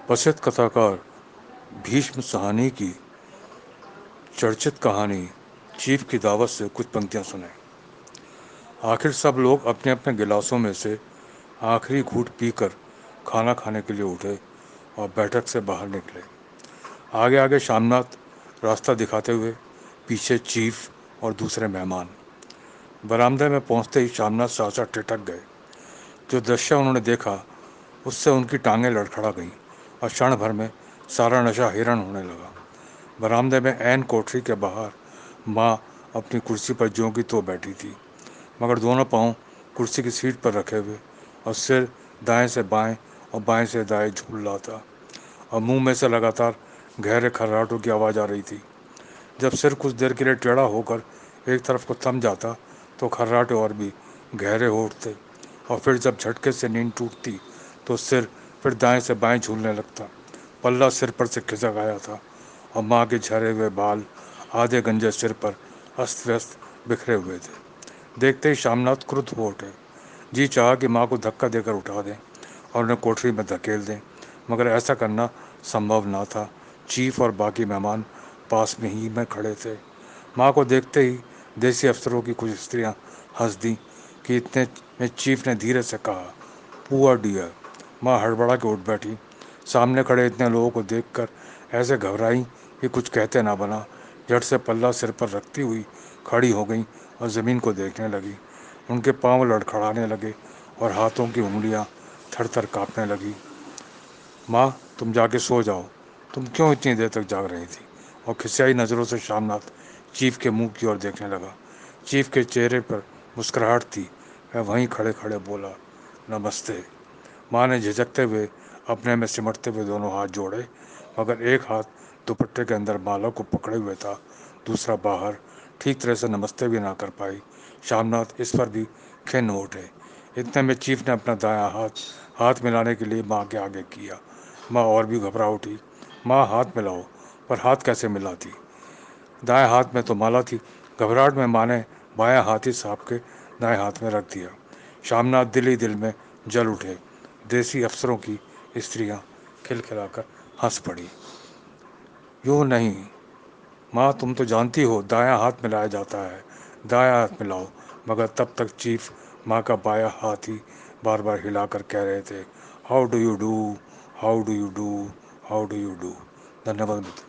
प्रसिद्ध कथाकार भीष्म साहनी की चर्चित कहानी चीफ की दावत से कुछ पंक्तियां सुने। आखिर सब लोग अपने अपने गिलासों में से आखिरी घूंट पीकर खाना खाने के लिए उठे और बैठक से बाहर निकले। आगे आगे शामनाथ रास्ता दिखाते हुए, पीछे चीफ और दूसरे मेहमान। बरामदे में पहुंचते ही शामनाथ सहसा ठिठक गए। जो दृश्य उन्होंने देखा उससे उनकी टांगें लड़खड़ा गईं और क्षण भर में सारा नशा हिरण होने लगा। बरामदे में ऐन कोठरी के बाहर माँ अपनी कुर्सी पर ज्यों की त्यों बैठी थी, मगर दोनों पांव कुर्सी की सीट पर रखे हुए और सिर दाएं से बाएं और बाएं से दाएं झूल रहा था और मुंह में से लगातार गहरे खर्राटों की आवाज़ आ रही थी। जब सिर कुछ देर के लिए टेढ़ा होकर एक तरफ को थम जाता तो खर्राटे और भी गहरे हो उठते और फिर जब झटके से नींद टूटती तो सिर फिर दाएं से बाएं झूलने लगता। पल्ला सिर पर से खिसक आया था और माँ के झरे हुए बाल आधे गंजे सिर पर अस्त व्यस्त बिखरे हुए थे। देखते ही शामनाथ क्रुद्ध हो उठे। जी चाहा कि माँ को धक्का देकर उठा दें और उन्हें कोठरी में धकेल दें, मगर ऐसा करना संभव ना था। चीफ और बाकी मेहमान पास में ही में खड़े थे। माँ को देखते ही देसी अफसरों की कुछ स्त्रियां हंस दी कि इतने में चीफ ने धीरे से कहा, पुअर डियर। माँ हड़बड़ा के उठ बैठी। सामने खड़े इतने लोगों को देखकर ऐसे घबराई कि कुछ कहते ना बना। झट से पल्ला सिर पर रखती हुई खड़ी हो गई और ज़मीन को देखने लगी। उनके पांव लड़खड़ाने लगे और हाथों की उंगलियां थर थर काँपने लगी। माँ, तुम जाके सो जाओ। तुम क्यों इतनी देर तक जाग रही थी? और खिसियाई नज़रों से शामनाथ चीफ के मुंह की ओर देखने लगा। चीफ के चेहरे पर मुस्कुराहट थी। वह वहीं खड़े खड़े बोला, नमस्ते। माँ ने झिझकते हुए अपने में सिमटते हुए दोनों हाथ जोड़े, मगर एक हाथ दुपट्टे के अंदर माला को पकड़े हुए था, दूसरा बाहर। ठीक तरह से नमस्ते भी ना कर पाई। शामनाथ इस पर भी खिन्न हो उठे। इतने में चीफ ने अपना दायां हाथ हाथ मिलाने के लिए माँ के आगे किया। माँ और भी घबरा उठी। माँ, हाथ मिलाओ। पर हाथ कैसे मिलाती? दाएं हाथ में तो माला थी। घबराहट में माँ ने बायां हाथ ही सांप के दाएं हाथ में रख दिया। शामनाथ दिल ही दिल में जल उठे। देसी अफसरों की स्त्रियां खिलखिलाकर हंस पड़ी। यूं नहीं माँ, तुम तो जानती हो दायां हाथ मिलाया जाता है, दायां हाथ मिलाओ। मगर तब तक चीफ माँ का बायां हाथ ही बार बार हिलाकर कह रहे थे, how do you do, how do you do, how do you do. धन्यवाद मित्रों।